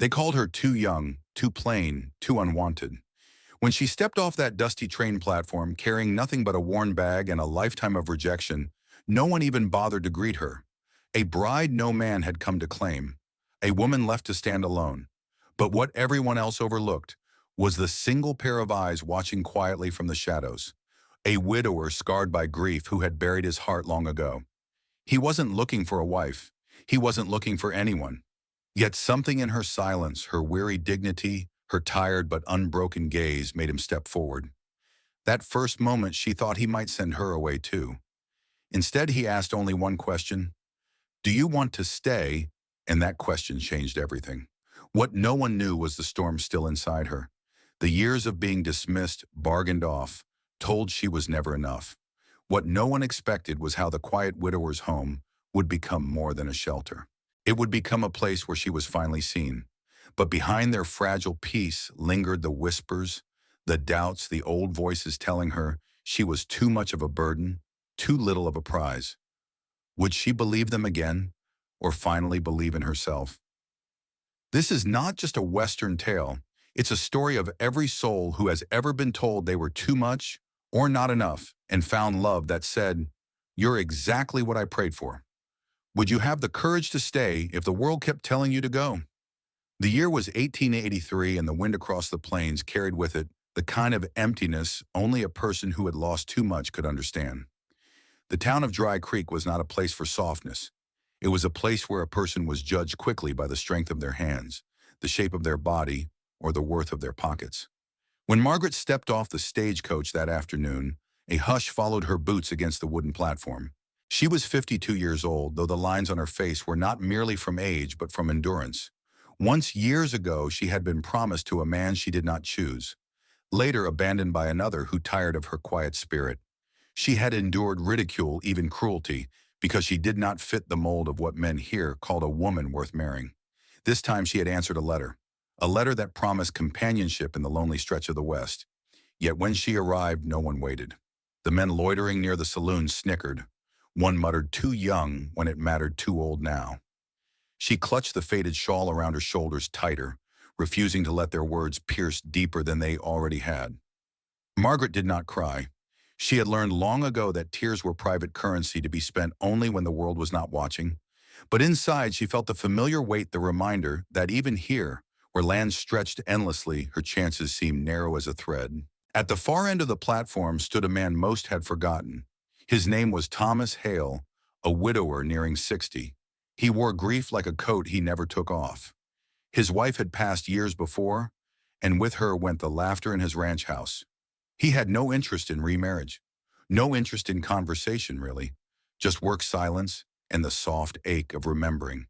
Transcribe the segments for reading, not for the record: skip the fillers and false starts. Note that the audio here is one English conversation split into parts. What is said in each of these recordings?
They called her too young, too plain, too unwanted. When she stepped off that dusty train platform carrying nothing but a worn bag and a lifetime of rejection, no one even bothered to greet her. A bride no man had come to claim. A woman left to stand alone. But what everyone else overlooked was the single pair of eyes watching quietly from the shadows. A widower scarred by grief who had buried his heart long ago. He wasn't looking for a wife. He wasn't looking for anyone. Yet something in her silence, her weary dignity, her tired but unbroken gaze made him step forward. That first moment she thought he might send her away too. Instead he asked only one question. Do you want to stay? And that question changed everything. What no one knew was the storm still inside her. The years of being dismissed, bargained off, told she was never enough. What no one expected was how the quiet widower's home would become more than a shelter. It would become a place where she was finally seen. But behind their fragile peace lingered the whispers, the doubts, the old voices telling her she was too much of a burden, too little of a prize. Would she believe them again, or finally believe in herself? This is not just a Western tale. It's a story of every soul who has ever been told they were too much or not enough and found love that said, "You're exactly what I prayed for." Would you have the courage to stay if the world kept telling you to go? The year was 1883, and the wind across the plains carried with it the kind of emptiness only a person who had lost too much could understand. The town of Dry Creek was not a place for softness. It was a place where a person was judged quickly by the strength of their hands, the shape of their body, or the worth of their pockets. When Margaret stepped off the stagecoach that afternoon, a hush followed her boots against the wooden platform. She was 52 years old, though the lines on her face were not merely from age but from endurance. Once years ago, she had been promised to a man she did not choose, later abandoned by another who tired of her quiet spirit. She had endured ridicule, even cruelty, because she did not fit the mold of what men here called a woman worth marrying. This time she had answered a letter that promised companionship in the lonely stretch of the West. Yet when she arrived, no one waited. The men loitering near the saloon snickered. One muttered, "Too young," when it mattered, "too old now." She clutched the faded shawl around her shoulders tighter, refusing to let their words pierce deeper than they already had. Margaret did not cry. She had learned long ago that tears were private currency to be spent only when the world was not watching. But inside she felt the familiar weight, the reminder that even here, where land stretched endlessly, her chances seemed narrow as a thread. At the far end of the platform stood a man most had forgotten. His name was Thomas Hale, a widower nearing 60. He wore grief like a coat he never took off. His wife had passed years before, and with her went the laughter in his ranch house. He had no interest in remarriage, no interest in conversation really, just work silence and the soft ache of remembering.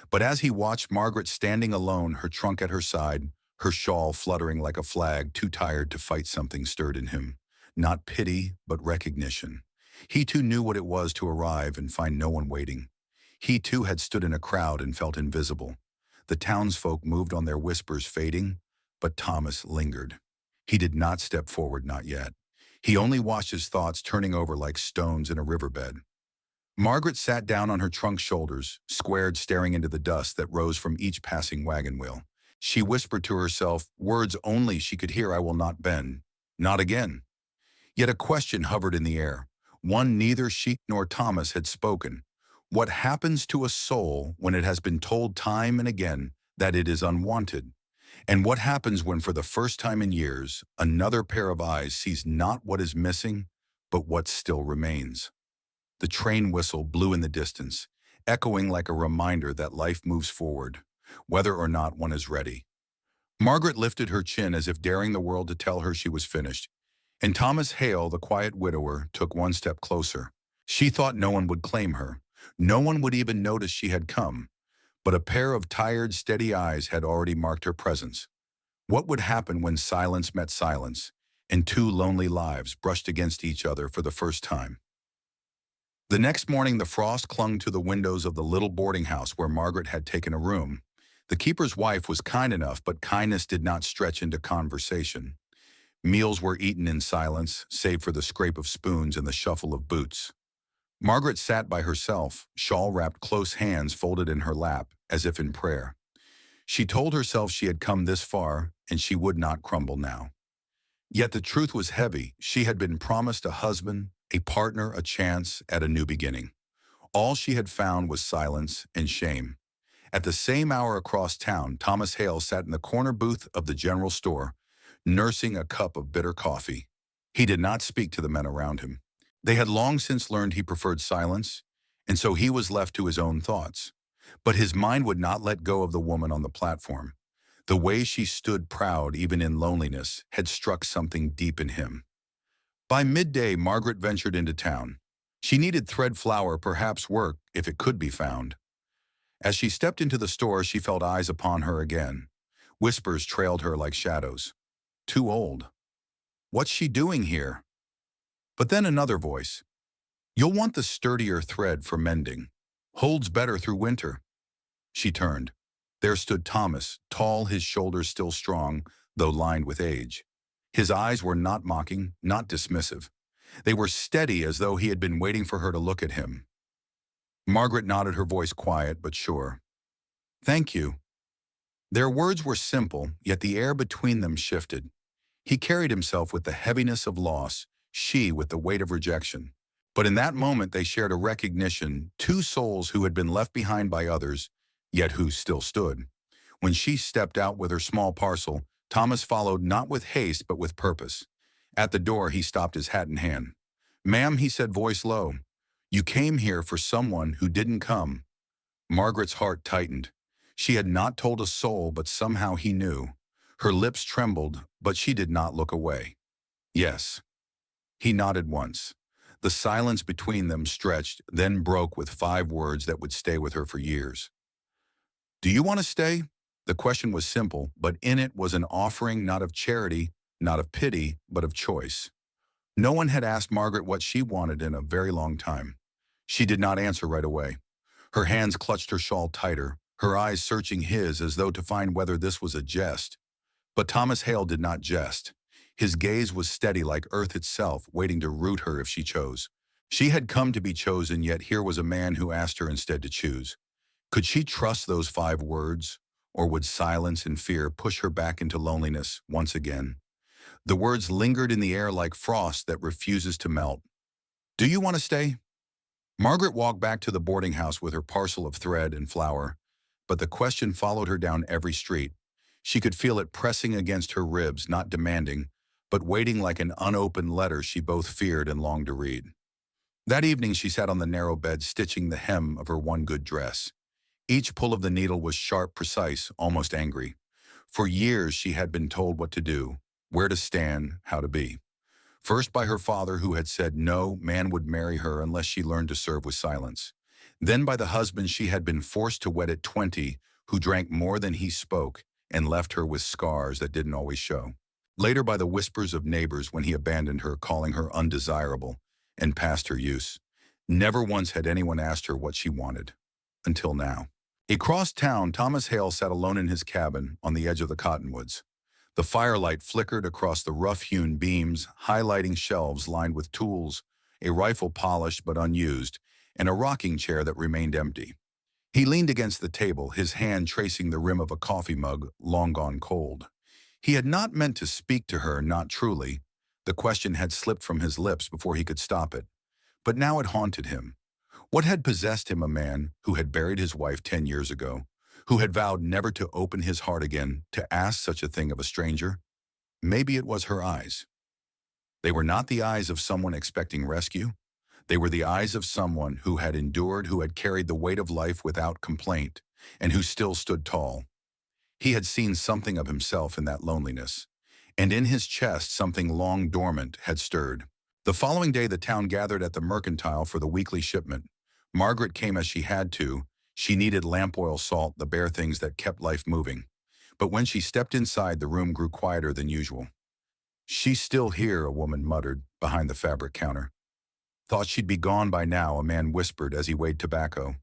But as he watched Margaret standing alone, her trunk at her side, her shawl fluttering like a flag, too tired to fight, something stirred in him. Not pity, but recognition. He too knew what it was to arrive and find no one waiting. He too had stood in a crowd and felt invisible. The townsfolk moved on, their whispers fading, but Thomas lingered. He did not step forward, not yet. He only watched his thoughts turning over like stones in a riverbed. Margaret sat down on her trunk's shoulders, squared, staring into the dust that rose from each passing wagon wheel. She whispered to herself, words only she could hear, "I will not bend. Not again." Yet a question hovered in the air, one neither she nor Thomas had spoken. What happens to a soul when it has been told time and again that it is unwanted? And what happens when, for the first time in years, another pair of eyes sees not what is missing, but what still remains? The train whistle blew in the distance, echoing like a reminder that life moves forward, whether or not one is ready. Margaret lifted her chin as if daring the world to tell her she was finished, and Thomas Hale, the quiet widower, took one step closer. She thought no one would claim her. No one would even notice she had come. But a pair of tired, steady eyes had already marked her presence. What would happen when silence met silence, and two lonely lives brushed against each other for the first time? The next morning, the frost clung to the windows of the little boarding house where Margaret had taken a room. The keeper's wife was kind enough, but kindness did not stretch into conversation. Meals were eaten in silence, save for the scrape of spoons and the shuffle of boots. Margaret sat by herself, shawl-wrapped, close hands folded in her lap, as if in prayer. She told herself she had come this far and she would not crumble now. Yet the truth was heavy. She had been promised a husband, a partner, a chance at a new beginning. All she had found was silence and shame. At the same hour across town, Thomas Hale sat in the corner booth of the general store, nursing a cup of bitter coffee. He did not speak to the men around him. They had long since learned he preferred silence, and so he was left to his own thoughts. But his mind would not let go of the woman on the platform. The way she stood proud even in loneliness had struck something deep in him. By midday, Margaret ventured into town. She needed thread flour, perhaps work, if it could be found. As she stepped into the store, she felt eyes upon her again. Whispers trailed her like shadows. Too old. What's she doing here? But then another voice. You'll want the sturdier thread for mending. Holds better through winter. She turned. There stood Thomas, tall, his shoulders still strong, though lined with age. His eyes were not mocking, not dismissive. They were steady, as though he had been waiting for her to look at him. Margaret nodded, her voice quiet but sure. Thank you. Their words were simple, yet the air between them shifted. He carried himself with the heaviness of loss, she with the weight of rejection. But in that moment they shared a recognition, two souls who had been left behind by others, yet who still stood. When she stepped out with her small parcel, Thomas followed not with haste but with purpose. At the door he stopped, his hat in hand. Ma'am, he said, voice low, you came here for someone who didn't come. Margaret's heart tightened. She had not told a soul, but somehow he knew. Her lips trembled, but she did not look away. Yes. He nodded once. The silence between them stretched, then broke with 5 words that would stay with her for years. Do you want to stay? The question was simple, but in it was an offering not of charity, not of pity, but of choice. No one had asked Margaret what she wanted in a very long time. She did not answer right away. Her hands clutched her shawl tighter, her eyes searching his as though to find whether this was a jest. But Thomas Hale did not jest. His gaze was steady like earth itself, waiting to root her if she chose. She had come to be chosen, yet here was a man who asked her instead to choose. Could she trust those 5 words, or would silence and fear push her back into loneliness once again? The words lingered in the air like frost that refuses to melt. Do you want to stay? Margaret walked back to the boarding house with her parcel of thread and flour, but the question followed her down every street. She could feel it pressing against her ribs, not demanding, but waiting like an unopened letter she both feared and longed to read. That evening she sat on the narrow bed, stitching the hem of her one good dress. Each pull of the needle was sharp, precise, almost angry. For years she had been told what to do, where to stand, how to be. First by her father, who had said no man would marry her unless she learned to serve with silence. Then by the husband she had been forced to wed at 20, who drank more than he spoke and left her with scars that didn't always show. Later by the whispers of neighbors when he abandoned her, calling her undesirable and past her use. Never once had anyone asked her what she wanted. Until now. Across town, Thomas Hale sat alone in his cabin on the edge of the cottonwoods. The firelight flickered across the rough-hewn beams, highlighting shelves lined with tools, a rifle polished but unused, and a rocking chair that remained empty. He leaned against the table, his hand tracing the rim of a coffee mug long gone cold. He had not meant to speak to her, not truly. The question had slipped from his lips before he could stop it. But now it haunted him. What had possessed him, a man who had buried his wife 10 years ago, who had vowed never to open his heart again, to ask such a thing of a stranger? Maybe it was her eyes. They were not the eyes of someone expecting rescue. They were the eyes of someone who had endured, who had carried the weight of life without complaint, and who still stood tall. He had seen something of himself in that loneliness, and in his chest something long dormant had stirred. The following day the town gathered at the mercantile for the weekly shipment. Margaret came as she had to. She needed lamp oil, salt, the bare things that kept life moving. But when she stepped inside, the room grew quieter than usual. She's still here, a woman muttered behind the fabric counter. Thought she'd be gone by now, a man whispered as he weighed tobacco.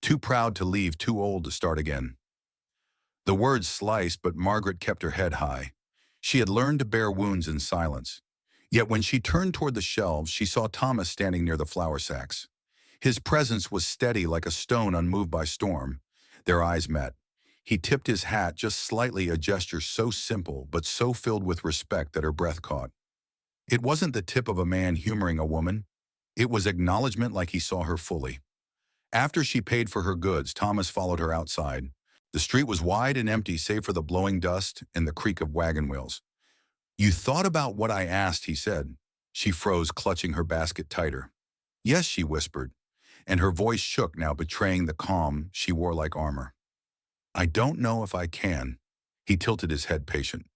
Too proud to leave, too old to start again. The words sliced, but Margaret kept her head high. She had learned to bear wounds in silence. Yet when she turned toward the shelves, she saw Thomas standing near the flour sacks. His presence was steady like a stone unmoved by storm. Their eyes met. He tipped his hat just slightly, a gesture so simple but so filled with respect that her breath caught. It wasn't the tip of a man humoring a woman. It was acknowledgement, like he saw her fully. After she paid for her goods, Thomas followed her outside. The street was wide and empty save for the blowing dust and the creak of wagon wheels. "You thought about what I asked," he said. She froze, clutching her basket tighter. "Yes," she whispered, and her voice shook now, betraying the calm she wore like armor. "I don't know if I can." He tilted his head, patient.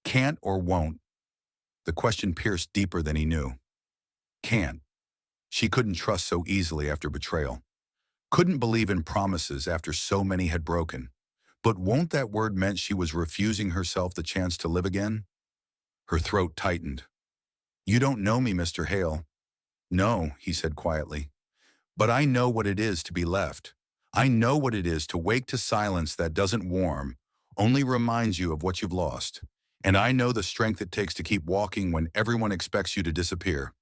"Can't or won't?" The question pierced deeper than he knew. Can't. She couldn't trust so easily after betrayal. Couldn't believe in promises after so many had broken. But won't, that word meant she was refusing herself the chance to live again? Her throat tightened. "You don't know me, Mr. Hale." "No," he said quietly. "But I know what it is to be left. I know what it is to wake to silence that doesn't warm, only reminds you of what you've lost. And I know the strength it takes to keep walking when everyone expects you to disappear."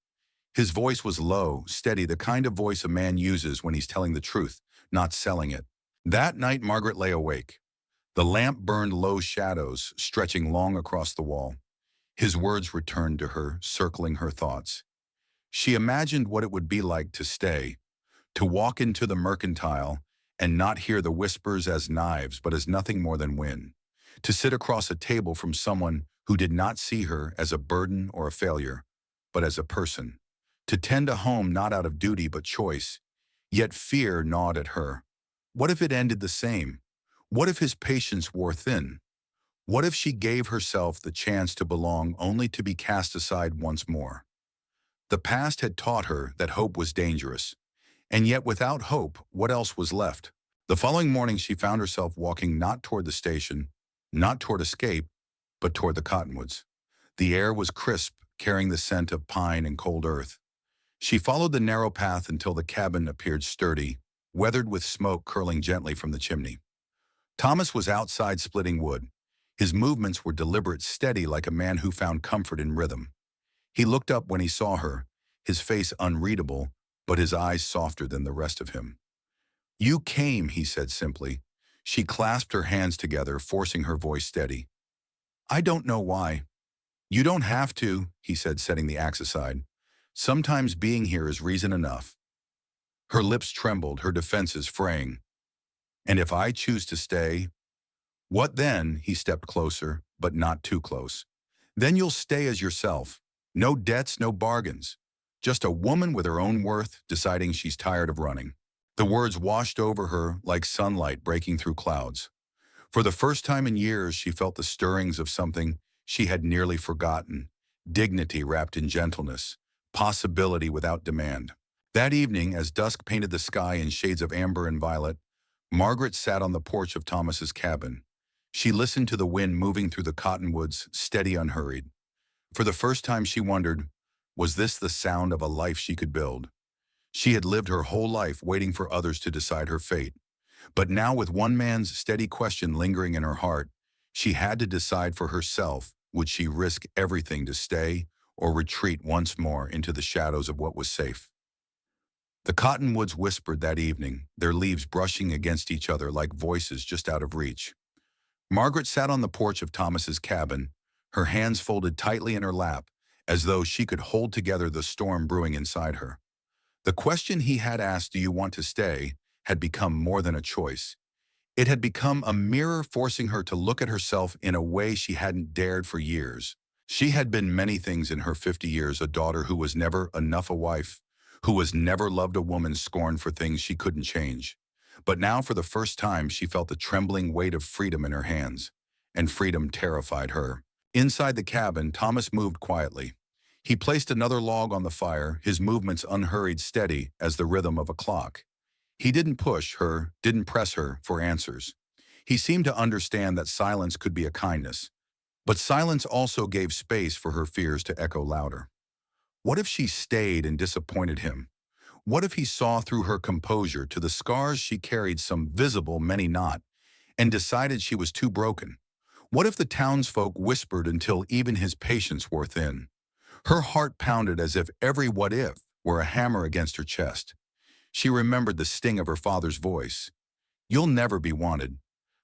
His voice was low, steady, the kind of voice a man uses when he's telling the truth, not selling it. That night, Margaret lay awake. The lamp burned low shadows, stretching long across the wall. His words returned to her, circling her thoughts. She imagined what it would be like to stay, to walk into the mercantile and not hear the whispers as knives but as nothing more than wind, to sit across a table from someone who did not see her as a burden or a failure, but as a person, to tend a home not out of duty but choice. Yet fear gnawed at her. What if it ended the same? What if his patience wore thin? What if she gave herself the chance to belong only to be cast aside once more? The past had taught her that hope was dangerous. And yet without hope, what else was left? The following morning she found herself walking not toward the station, not toward escape, but toward the cottonwoods. The air was crisp, carrying the scent of pine and cold earth. She followed the narrow path until the cabin appeared sturdy, weathered with smoke curling gently from the chimney. Thomas was outside splitting wood. His movements were deliberate, steady, like a man who found comfort in rhythm. He looked up when he saw her, his face unreadable, but his eyes softer than the rest of him. "You came," he said simply. She clasped her hands together, forcing her voice steady. "I don't know why." "You don't have to," he said, setting the axe aside. "Sometimes being here is reason enough." Her lips trembled, her defenses fraying. "And if I choose to stay?" "What then?" He stepped closer, but not too close. "Then you'll stay as yourself. No debts, no bargains. Just a woman with her own worth, deciding she's tired of running." The words washed over her like sunlight breaking through clouds. For the first time in years, she felt the stirrings of something she had nearly forgotten. Dignity wrapped in gentleness. Possibility without demand. That evening, as dusk painted the sky in shades of amber and violet, Margaret sat on the porch of Thomas's cabin. She listened to the wind moving through the cottonwoods, steady, unhurried. For the first time she wondered, was this the sound of a life she could build? She had lived her whole life waiting for others to decide her fate. But now, with one man's steady question lingering in her heart, she had to decide for herself, would she risk everything to stay or retreat once more into the shadows of what was safe? The cottonwoods whispered that evening, their leaves brushing against each other like voices just out of reach. Margaret sat on the porch of Thomas's cabin, her hands folded tightly in her lap, as though she could hold together the storm brewing inside her. The question he had asked, "Do you want to stay?" had become more than a choice. It had become a mirror, forcing her to look at herself in a way she hadn't dared for years. She had been many things in her 50 years: a daughter who was never enough, a wife who was never loved, a woman scorned for things she couldn't change. But now, for the first time, she felt the trembling weight of freedom in her hands, and freedom terrified her. Inside the cabin, Thomas moved quietly. He placed another log on the fire, his movements unhurried, steady as the rhythm of a clock. He didn't push her, didn't press her for answers. He seemed to understand that silence could be a kindness. But silence also gave space for her fears to echo louder. What if she stayed and disappointed him? What if he saw through her composure to the scars she carried, some visible, many not, and decided she was too broken? What if the townsfolk whispered until even his patience wore thin? Her heart pounded as if every what if were a hammer against her chest. She remembered the sting of her father's voice. "You'll never be wanted."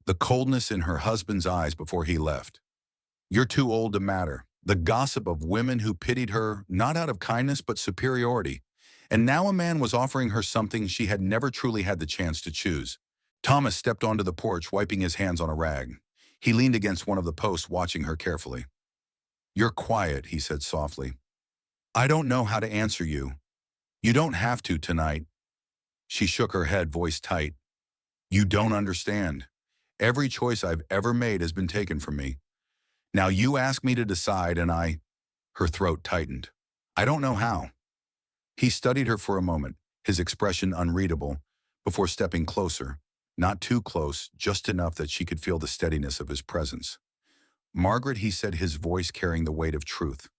the coldness in her husband's eyes before he left. You're too old to matter. The gossip of women who pitied her, not out of kindness but superiority. And now a man was offering her something she had never truly had the chance to choose. Thomas stepped onto the porch, wiping his hands on a rag. He leaned against one of the posts, watching her carefully. "You're quiet," he said softly. "I don't know how to answer you. You don't have to tonight." She shook her head, voice tight. "You don't understand. Every choice I've ever made has been taken from me. Now you ask me to decide and I—" Her throat tightened. "I don't know how." He studied her for a moment, his expression unreadable, before stepping closer. Not too close, just enough that she could feel the steadiness of his presence. "Margaret," he said, his voice carrying the weight of truth.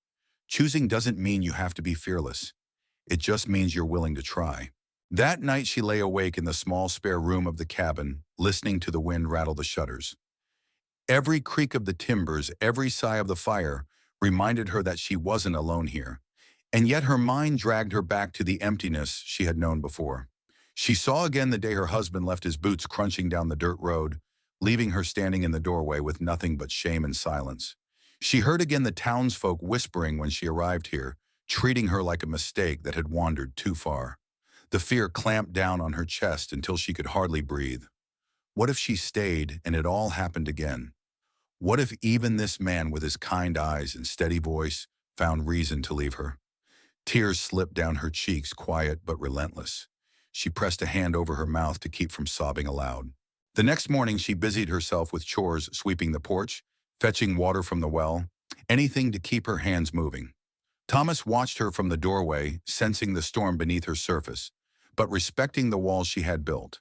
"Choosing doesn't mean you have to be fearless. It just means you're willing to try." That night she lay awake in the small spare room of the cabin, listening to the wind rattle the shutters. Every creak of the timbers, every sigh of the fire, reminded her that she wasn't alone here. And yet her mind dragged her back to the emptiness she had known before. She saw again the day her husband left his boots crunching down the dirt road, leaving her standing in the doorway with nothing but shame and silence. She heard again the townsfolk whispering when she arrived here, treating her like a mistake that had wandered too far. The fear clamped down on her chest until she could hardly breathe. What if she stayed and it all happened again? What if even this man with his kind eyes and steady voice found reason to leave her? Tears slipped down her cheeks, quiet but relentless. She pressed a hand over her mouth to keep from sobbing aloud. The next morning she busied herself with chores, sweeping the porch, fetching water from the well, anything to keep her hands moving. Thomas watched her from the doorway, sensing the storm beneath her surface, but respecting the wall she had built.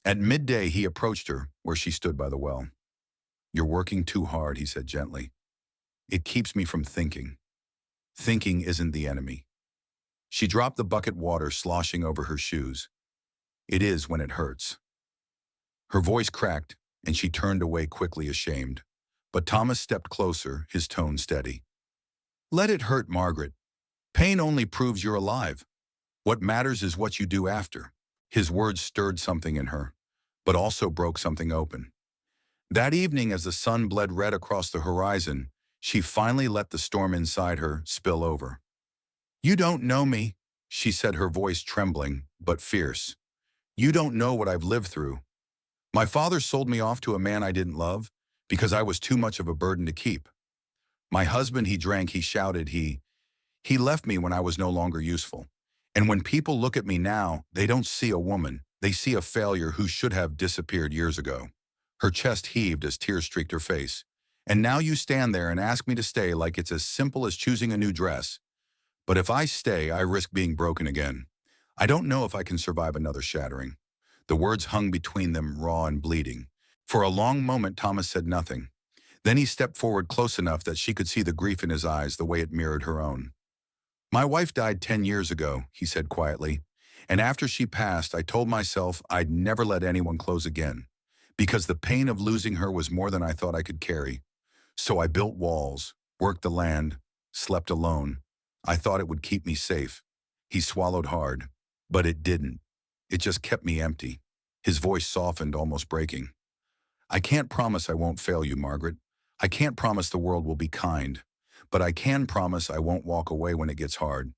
At midday he approached her, where she stood by the well. "You're working too hard," he said gently. "It keeps me from thinking. Thinking isn't the enemy." She dropped the bucket, water sloshing over her shoes. "It is when it hurts." Her voice cracked, and she turned away quickly, ashamed. But Thomas stepped closer, his tone steady. "Let it hurt, Margaret. Pain only proves you're alive. What matters is what you do after." His words stirred something in her, but also broke something open. That evening, as the sun bled red across the horizon, she finally let the storm inside her spill over. "You don't know me," she said, her voice trembling, but fierce. "You don't know what I've lived through. My father sold me off to a man I didn't love because I was too much of a burden to keep. My husband, he drank, he shouted, he left me when I was no longer useful. And when people look at me now, they don't see a woman, they see a failure who should have disappeared years ago." Her chest heaved as tears streaked her face. "And now you stand there and ask me to stay like it's as simple as choosing a new dress. But if I stay, I risk being broken again. I don't know if I can survive another shattering." The words hung between them, raw and bleeding. For a long moment, Thomas said nothing. Then he stepped forward close enough that she could see the grief in his eyes, the way it mirrored her own. "My wife died 10 years ago," he said quietly. "And after she passed, I told myself I'd never let anyone close again, because the pain of losing her was more than I thought I could carry. So I built walls, worked the land, slept alone. I thought it would keep me safe." He swallowed hard, but it didn't. It just kept me empty. His voice softened, almost breaking. "I can't promise I won't fail you, Margaret. I can't promise the world will be kind. But I can promise I won't walk away when it gets hard.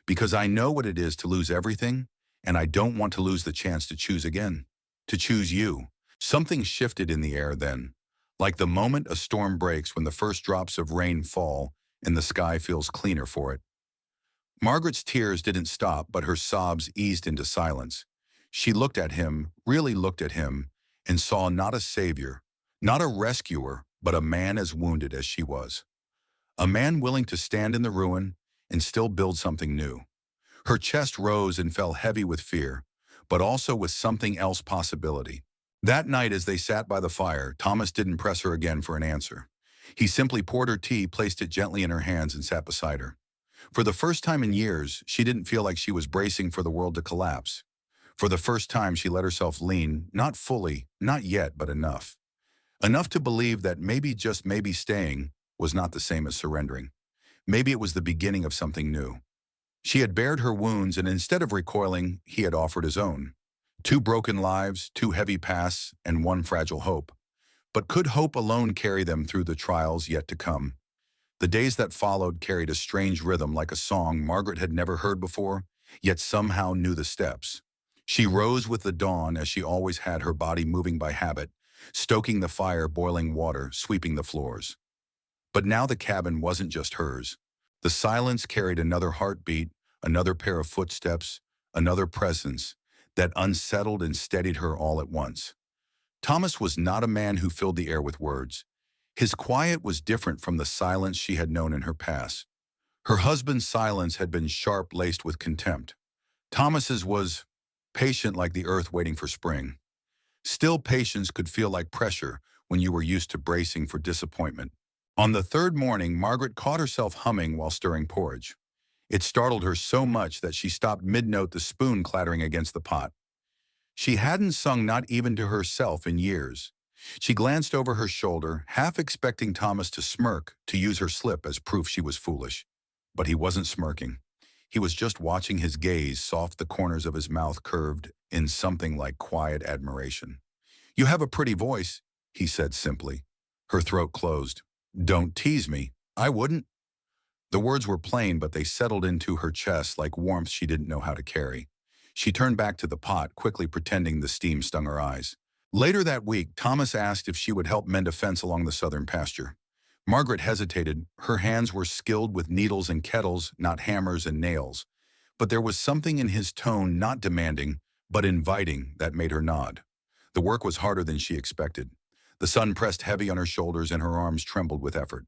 Because I know what it is to lose everything, and I don't want to lose the chance to choose again. To choose you." Something shifted in the air then, like the moment a storm breaks when the first drops of rain fall and the sky feels cleaner for it. Margaret's tears didn't stop, but her sobs eased into silence. She looked at him, really looked at him, and saw not a savior, not a rescuer, but a man as wounded as she was. A man willing to stand in the ruin and still build something new. Her chest rose and fell heavy with fear, but also with something else, possibility. That night, as they sat by the fire, Thomas didn't press her again for an answer. He simply poured her tea, placed it gently in her hands, and sat beside her. For the first time in years, she didn't feel like she was bracing for the world to collapse. For the first time, she let herself lean, not fully, not yet, but enough. Enough to believe that maybe, just maybe, staying was not the same as surrendering. Maybe it was the beginning of something new. She had bared her wounds, and instead of recoiling, he had offered his own. 2 broken lives, 2 heavy pasts, and 1 fragile hope. But could hope alone carry them through the trials yet to come? The days that followed carried a strange rhythm like a song Margaret had never heard before, yet somehow knew the steps. She rose with the dawn as she always had, her body moving by habit, stoking the fire, boiling water, sweeping the floors. But now the cabin wasn't just hers. The silence carried another heartbeat, another pair of footsteps, another presence that unsettled and steadied her all at once. Thomas was not a man who filled the air with words. His quiet was different from the silence she had known in her past. Her husband's silence had been sharp, laced with contempt. Thomas's was patient like the earth waiting for spring. Still, patience could feel like pressure when you were used to bracing for disappointment. On the third morning, Margaret caught herself humming while stirring porridge. It startled her so much that she stopped mid-note, the spoon clattering against the pot. She hadn't sung, not even to herself, in years. She glanced over her shoulder, half expecting Thomas to smirk, to use her slip as proof she was foolish. But he wasn't smirking. He was just watching, his gaze soft, the corners of his mouth curved in something like quiet admiration. "You have a pretty voice," he said simply. Her throat closed. "Don't tease me. I wouldn't." The words were plain, but they settled into her chest like warmth she didn't know how to carry. She turned back to the pot, quickly pretending the steam stung her eyes. Later that week, Thomas asked if she would help mend a fence along the southern pasture. Margaret hesitated. Her hands were skilled with needles and kettles, not hammers and nails. But there was something in his tone, not demanding, but inviting, that made her nod. The work was harder than she expected. The sun pressed heavy on her shoulders and her arms trembled with effort.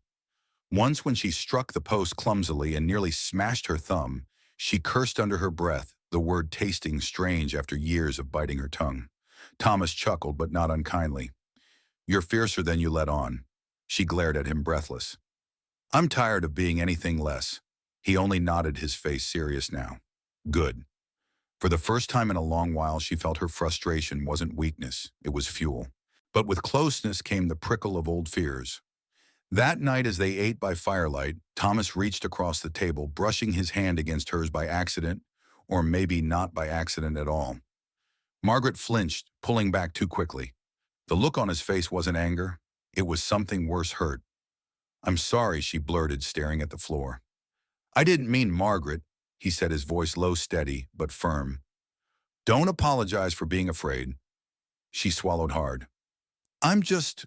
Once, when she struck the post clumsily and nearly smashed her thumb, she cursed under her breath, the word tasting strange after years of biting her tongue. Thomas chuckled, but not unkindly. "You're fiercer than you let on." She glared at him, breathless. "I'm tired of being anything less." He only nodded, his face serious now. "Good." For the first time in a long while, she felt her frustration wasn't weakness, it was fuel. But with closeness came the prickle of old fears. That night, as they ate by firelight, Thomas reached across the table, brushing his hand against hers by accident, or maybe not by accident at all. Margaret flinched, pulling back too quickly. The look on his face wasn't anger. It was something worse, hurt. "I'm sorry," she blurted, staring at the floor. "I didn't mean Margaret," he said, his voice low, steady, but firm. "Don't apologize for being afraid." She swallowed hard. "I'm just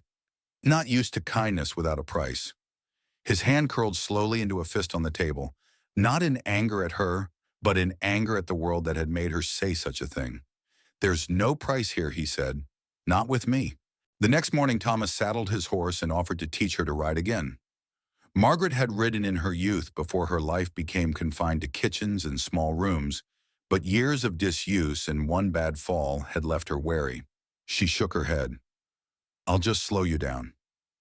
not used to kindness without a price." His hand curled slowly into a fist on the table, not in anger at her, but in anger at the world that had made her say such a thing. "There's no price here," he said. "Not with me." The next morning, Thomas saddled his horse and offered to teach her to ride again. Margaret had ridden in her youth before her life became confined to kitchens and small rooms, but years of disuse and one bad fall had left her wary. She shook her head. "I'll just slow you down."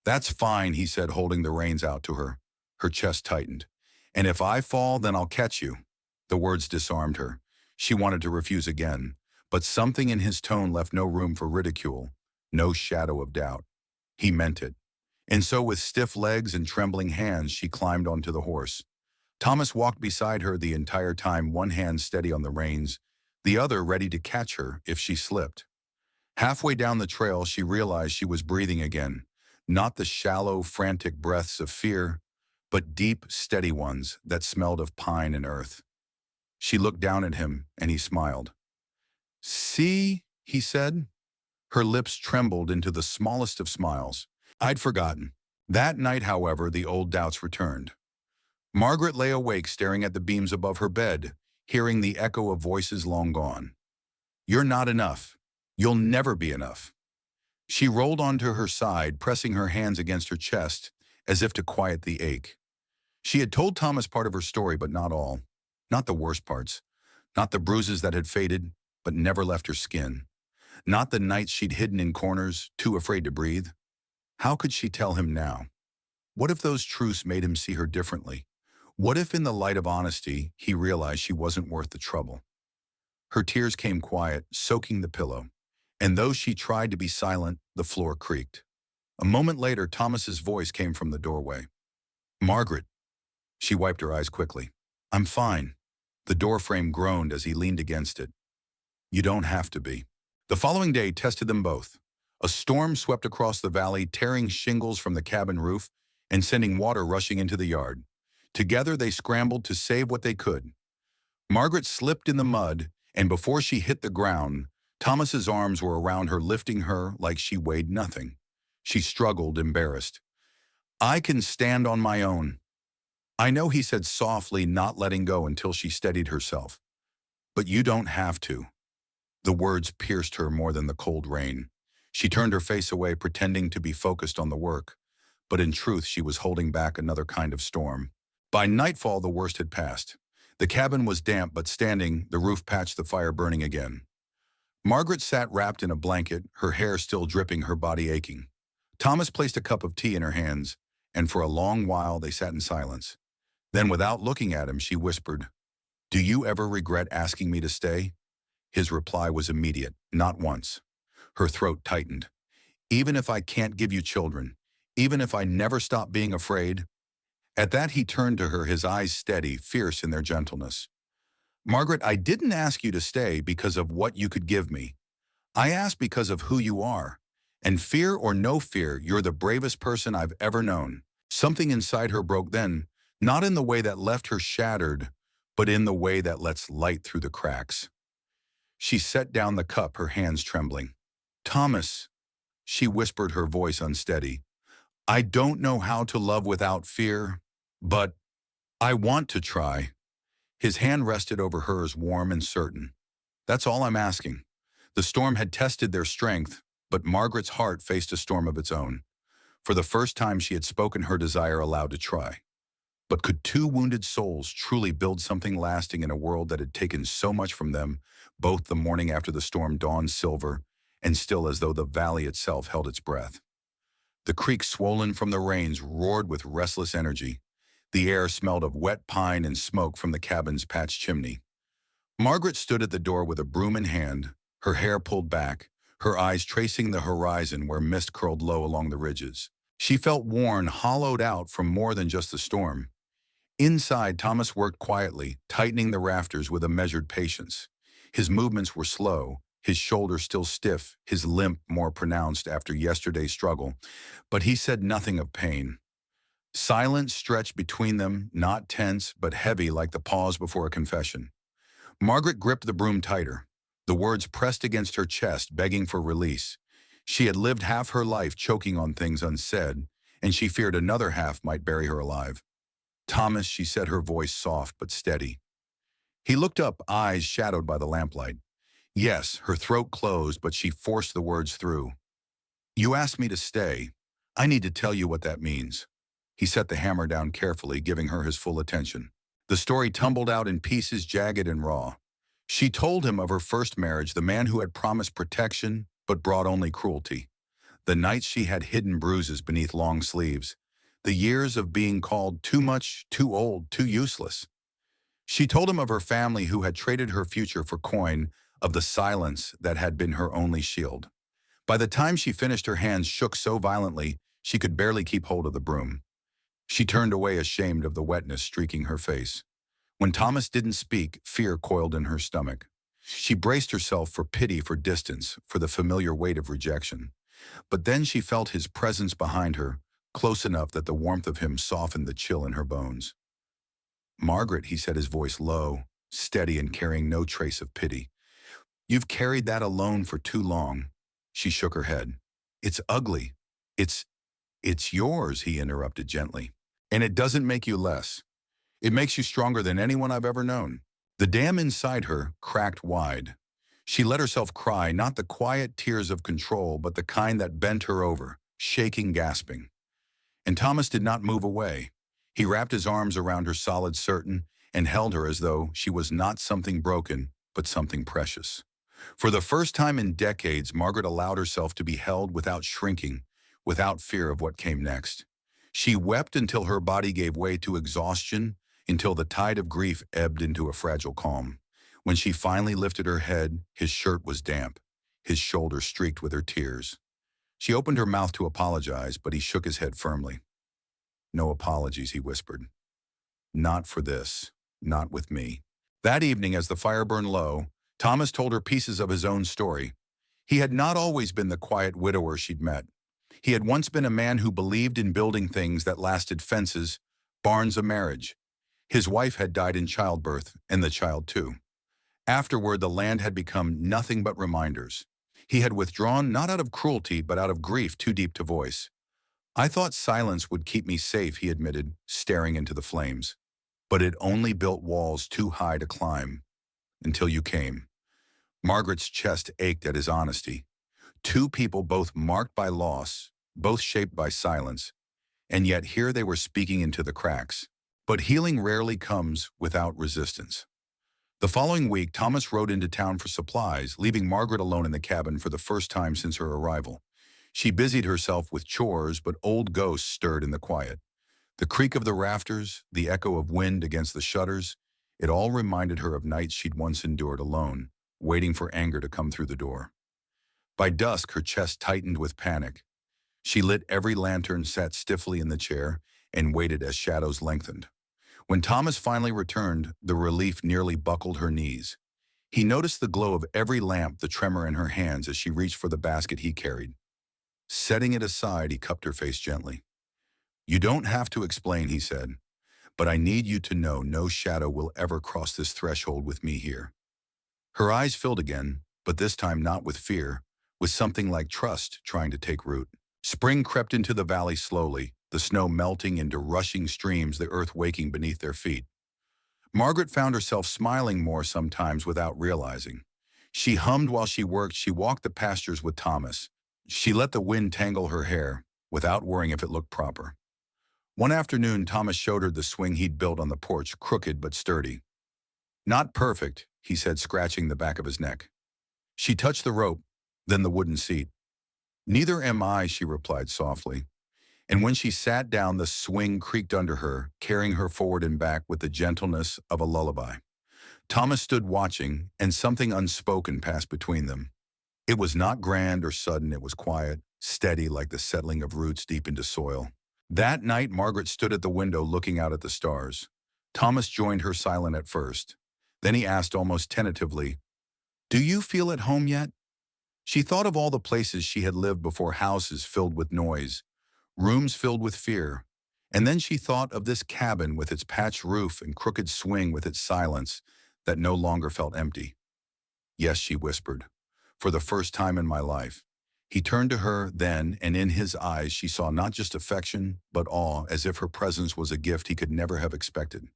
"That's fine," he said, holding the reins out to her. Her chest tightened. "And if I fall, then I'll catch you." The words disarmed her. She wanted to refuse again, but something in his tone left no room for ridicule, no shadow of doubt. He meant it. And so, with stiff legs and trembling hands, she climbed onto the horse. Thomas walked beside her the entire time, one hand steady on the reins, the other ready to catch her if she slipped. Halfway down the trail, she realized she was breathing again, not the shallow, frantic breaths of fear, but deep, steady ones that smelled of pine and earth. She looked down at him, and he smiled. "See," he said. Her lips trembled into the smallest of smiles. "I'd forgotten." That night, however, the old doubts returned. Margaret lay awake, staring at the beams above her bed, hearing the echo of voices long gone. "You're not enough. You'll never be enough." She rolled onto her side, pressing her hands against her chest, as if to quiet the ache. She had told Thomas part of her story, but not all. Not the worst parts. Not the bruises that had faded, but never left her skin. Not the nights she'd hidden in corners, too afraid to breathe. How could she tell him now? What if those truths made him see her differently? What if, in the light of honesty, he realized she wasn't worth the trouble? Her tears came quiet, soaking the pillow. And though she tried to be silent, the floor creaked. A moment later, Thomas's voice came from the doorway. "Margaret." She wiped her eyes quickly. "I'm fine." The door frame groaned as he leaned against it. "You don't have to be." The following day tested them both. A storm swept across the valley, tearing shingles from the cabin roof and sending water rushing into the yard. Together they scrambled to save what they could. Margaret slipped in the mud, and before she hit the ground, Thomas's arms were around her, lifting her like she weighed nothing. She struggled, embarrassed. "I can stand on my own." "I know," he said softly, not letting go until she steadied herself. "But you don't have to." The words pierced her more than the cold rain. She turned her face away, pretending to be focused on the work, but in truth she was holding back another kind of storm. By nightfall, the worst had passed. The cabin was damp but standing, the roof patched, the fire burning again. Margaret sat wrapped in a blanket, her hair still dripping, her body aching. Thomas placed a cup of tea in her hands, and for a long while they sat in silence. Then, without looking at him, she whispered, "Do you ever regret asking me to stay?" His reply was immediate, "Not once." Her throat tightened. "Even if I can't give you children, even if I never stop being afraid?" At that he turned to her, his eyes steady, fierce in their gentleness. "Margaret, I didn't ask you to stay because of what you could give me. I asked because of who you are. And fear or no fear, you're the bravest person I've ever known." Something inside her broke then, not in the way that left her shattered, but in the way that lets light through the cracks. She set down the cup, her hands trembling. "Thomas," she whispered, her voice unsteady, "I don't know how to love without fear, but I want to try." His hand rested over hers, warm and certain. "That's all I'm asking." The storm had tested their strength, but Margaret's heart faced a storm of its own. For the first time she had spoken her desire aloud to try. But could two wounded souls truly build something lasting in a world that had taken so much from them, both the morning after the storm dawned silver, and still as though the valley itself held its breath? The creek, swollen from the rains, roared with restless energy. The air smelled of wet pine and smoke from the cabin's patched chimney. Margaret stood at the door with a broom in hand, her hair pulled back, her eyes tracing the horizon where mist curled low along the ridges. She felt worn, hollowed out from more than just the storm. Inside, Thomas worked quietly, tightening the rafters with a measured patience. His movements were slow, his shoulders still stiff, his limp more pronounced after yesterday's struggle, but he said nothing of pain. Silence stretched between them, not tense, but heavy like the pause before a confession. Margaret gripped the broom tighter. The words pressed against her chest, begging for release. She had lived half her life choking on things unsaid, and she feared another half might bury her alive. "Thomas," she said, her voice soft but steady. He looked up, eyes shadowed by the lamplight. Yes, her throat closed, but she forced the words through. "You asked me to stay. I need to tell you what that means." He set the hammer down carefully, giving her his full attention. The story tumbled out in pieces, jagged and raw. She told him of her first marriage, the man who had promised protection but brought only cruelty. The nights she had hidden bruises beneath long sleeves. The years of being called too much, too old, too useless. She told him of her family who had traded her future for coin, of the silence that had been her only shield. By the time she finished, her hands shook so violently she could barely keep hold of the broom. She turned away, ashamed of the wetness streaking her face. When Thomas didn't speak, fear coiled in her stomach. She braced herself for pity, for distance, for the familiar weight of rejection. But then she felt his presence behind her, close enough that the warmth of him softened the chill in her bones. "Margaret," he said, his voice low, steady and carrying no trace of pity. "You've carried that alone for too long." She shook her head. "It's ugly. It's yours," he interrupted gently. "And it doesn't make you less. It makes you stronger than anyone I've ever known." The dam inside her cracked wide. She let herself cry, not the quiet tears of control, but the kind that bent her over, shaking, gasping. And Thomas did not move away. He wrapped his arms around her, solid, certain, and held her as though she was not something broken, but something precious. For the first time in decades, Margaret allowed herself to be held without shrinking, without fear of what came next. She wept until her body gave way to exhaustion, until the tide of grief ebbed into a fragile calm. When she finally lifted her head, his shirt was damp, his shoulders streaked with her tears. She opened her mouth to apologize, but he shook his head firmly. "No apologies," he whispered. "Not for this, not with me." That evening, as the fire burned low, Thomas told her pieces of his own story. He had not always been the quiet widower she'd met. He had once been a man who believed in building things that lasted fences, barns of marriage. His wife had died in childbirth, and the child too. Afterward, the land had become nothing but reminders. He had withdrawn not out of cruelty, but out of grief too deep to voice. I thought silence would keep me safe, he admitted, staring into the flames. But it only built walls too high to climb, until you came. Margaret's chest ached at his honesty. Two people both marked by loss, both shaped by silence, and yet here they were speaking into the cracks. But healing rarely comes without resistance. The following week, Thomas rode into town for supplies, leaving Margaret alone in the cabin for the first time since her arrival. She busied herself with chores, but old ghosts stirred in the quiet. The creak of the rafters, the echo of wind against the shutters, it all reminded her of nights she'd once endured alone, waiting for anger to come through the door. By dusk, her chest tightened with panic. She lit every lantern, sat stiffly in the chair, and waited as shadows lengthened. When Thomas finally returned, the relief nearly buckled her knees. He noticed the glow of every lamp, the tremor in her hands as she reached for the basket he carried. Setting it aside, he cupped her face gently. You don't have to explain, he said, but I need you to know no shadow will ever cross this threshold with me here. Her eyes filled again, but this time not with fear, with something like trust trying to take root. Spring crept into the valley slowly, the snow melting into rushing streams, the earth waking beneath their feet. Margaret found herself smiling more sometimes without realizing. She hummed while she worked, she walked the pastures with Thomas. She let the wind tangle her hair, without worrying if it looked proper. One afternoon, Thomas showed her the swing he'd built on the porch, crooked but sturdy. Not perfect, he said, scratching the back of his neck. She touched the rope, then the wooden seat. Neither am I, she replied softly. And when she sat down, the swing creaked under her, carrying her forward and back with the gentleness of a lullaby. Thomas stood watching, and something unspoken passed between them. It was not grand or sudden, it was quiet, steady like the settling of roots deep into soil. That night, Margaret stood at the window looking out at the stars. Thomas joined her, silent at first. Then he asked almost tentatively, "Do you feel at home yet?" She thought of all the places she had lived before, houses filled with noise, rooms filled with fear, and then she thought of this cabin with its patched roof and crooked swing, with its silence that no longer felt empty. "Yes," she whispered, "for the first time in my life." He turned to her then, and in his eyes she saw not just affection, but awe, as if her presence was a gift he could never have expected.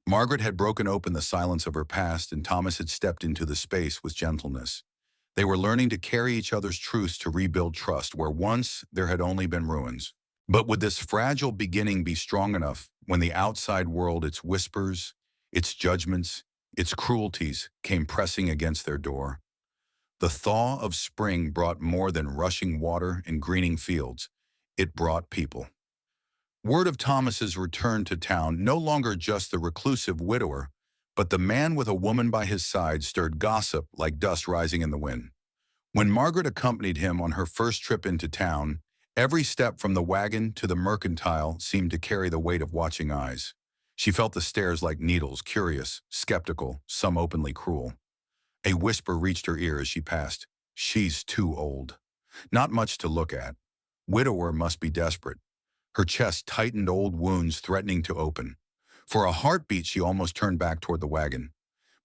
Margaret had broken open the silence of her past, and Thomas had stepped into the space with gentleness. They were learning to carry each other's truths to rebuild trust where once there had only been ruins. But would this fragile beginning be strong enough when the outside world, its whispers, its judgments, its cruelties, came pressing against their door? The thaw of spring brought more than rushing water and greening fields. It brought people. Word of Thomas's return to town, no longer just the reclusive widower, but the man with a woman by his side, stirred gossip like dust rising in the wind. When Margaret accompanied him on her first trip into town, every step from the wagon to the mercantile seemed to carry the weight of watching eyes. She felt the stares like needles, curious, skeptical, some openly cruel. A whisper reached her ear as she passed. "She's too old. Not much to look at. Widower must be desperate." Her chest tightened, old wounds threatening to open. For a heartbeat, she almost turned back toward the wagon.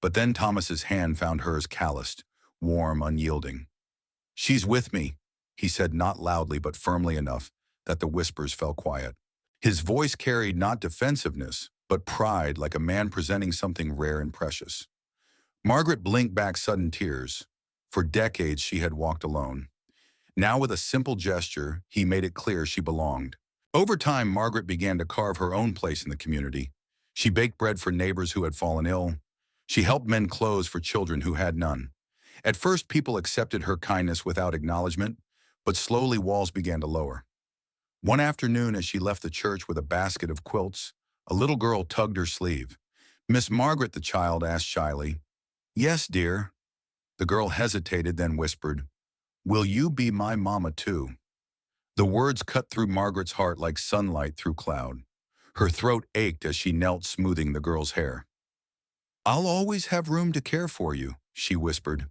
But then Thomas's hand found hers, calloused, warm, unyielding. "She's with me," he said, not loudly but firmly enough that the whispers fell quiet. His voice carried not defensiveness, but pride, like a man presenting something rare and precious. Margaret blinked back sudden tears. For decades she had walked alone. Now with a simple gesture, he made it clear she belonged. Over time, Margaret began to carve her own place in the community. She baked bread for neighbors who had fallen ill. She helped mend clothes for children who had none. At first, people accepted her kindness without acknowledgement, but slowly walls began to lower. One afternoon, as she left the church with a basket of quilts, a little girl tugged her sleeve. "Miss Margaret," the child asked shyly. "Yes, dear." The girl hesitated, then whispered, "Will you be my mama too?" The words cut through Margaret's heart like sunlight through cloud. Her throat ached as she knelt, smoothing the girl's hair. "I'll always have room to care for you," she whispered.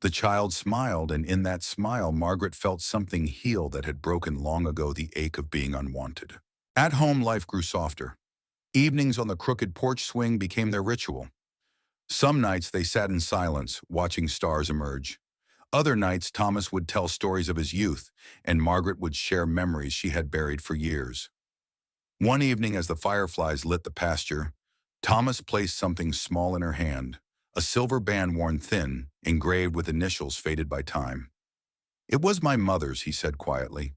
The child smiled, and in that smile, Margaret felt something heal that had broken long ago, the ache of being unwanted. At home, life grew softer. Evenings on the crooked porch swing became their ritual. Some nights they sat in silence, watching stars emerge. Other nights, Thomas would tell stories of his youth, and Margaret would share memories she had buried for years. One evening, as the fireflies lit the pasture, Thomas placed something small in her hand, a silver band worn thin, engraved with initials faded by time. "It was my mother's," he said quietly.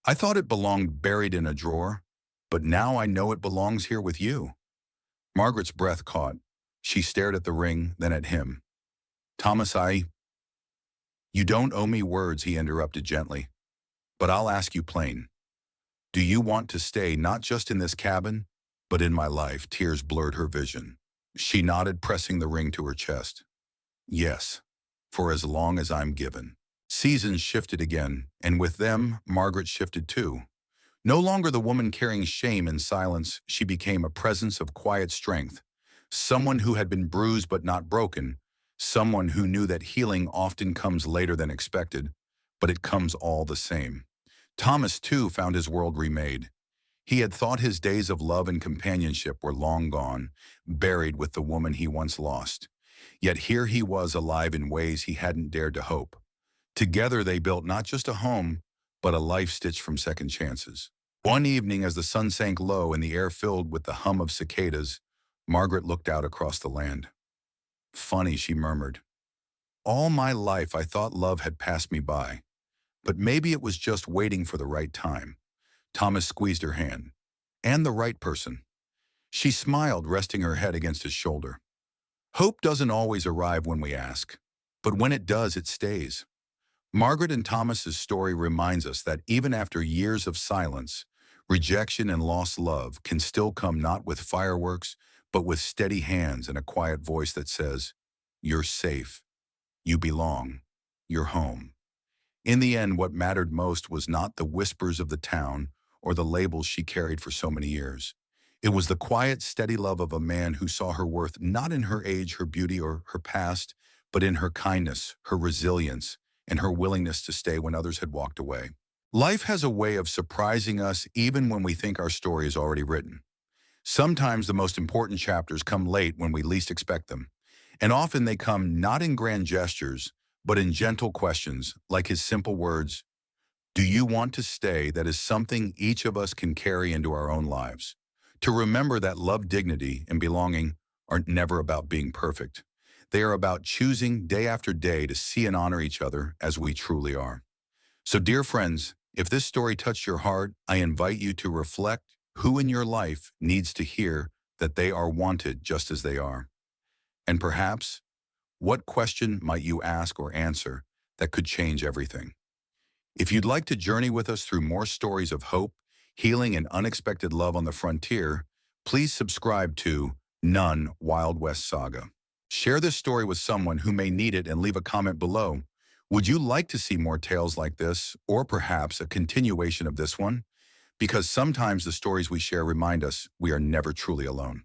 "I thought it belonged buried in a drawer, but now I know it belongs here with you." Margaret's breath caught. She stared at the ring, then at him. "Thomas, You don't owe me words," he interrupted gently. "But I'll ask you plain. Do you want to stay not just in this cabin, but in my life?" Tears blurred her vision. She nodded, pressing the ring to her chest. "Yes, for as long as I'm given." Seasons shifted again, and with them, Margaret shifted too. No longer the woman carrying shame in silence, she became a presence of quiet strength, someone who had been bruised but not broken, someone who knew that healing often comes later than expected, but it comes all the same. Thomas, too, found his world remade. He had thought his days of love and companionship were long gone, buried with the woman he once lost. Yet here he was, alive in ways he hadn't dared to hope. Together they built not just a home, but a life stitched from second chances. One evening, as the sun sank low and the air filled with the hum of cicadas, Margaret looked out across the land. "Funny," she murmured. "All my life I thought love had passed me by, but maybe it was just waiting for the right time." Thomas squeezed her hand. "And the right person." She smiled, resting her head against his shoulder. "Hope doesn't always arrive when we ask, but when it does, it stays." Margaret and Thomas's story reminds us that even after years of silence, rejection and lost love can still come, not with fireworks, but with steady hands and a quiet voice that says, "You're safe. You belong. You're home." In the end, what mattered most was not the whispers of the town or the labels she carried for so many years. It was the quiet, steady love of a man who saw her worth not in her age, her beauty, or her past, but in her kindness, her resilience, and her willingness to stay when others had walked away. Life has a way of surprising us even when we think our story is already written. Sometimes the most important chapters come late when we least expect them, and often they come not in grand gestures, but in gentle questions, like his simple words, "Do you want to stay?" That is something each of us can carry into our own lives. To remember that love, dignity, and belonging are never about being perfect. They are about choosing day after day to see and honor each other as we truly are. So, dear friends, if this story touched your heart, I invite you to reflect: who in your life needs to hear that they are wanted just as they are? And perhaps, what question might you ask or answer that could change everything? If you'd like to journey with us through more stories of hope, healing, and unexpected love on the frontier, please subscribe to None Wild West Saga. Share this story with someone who may need it and leave a comment below. Would you like to see more tales like this, or perhaps a continuation of this one? Because sometimes the stories we share remind us we are never truly alone.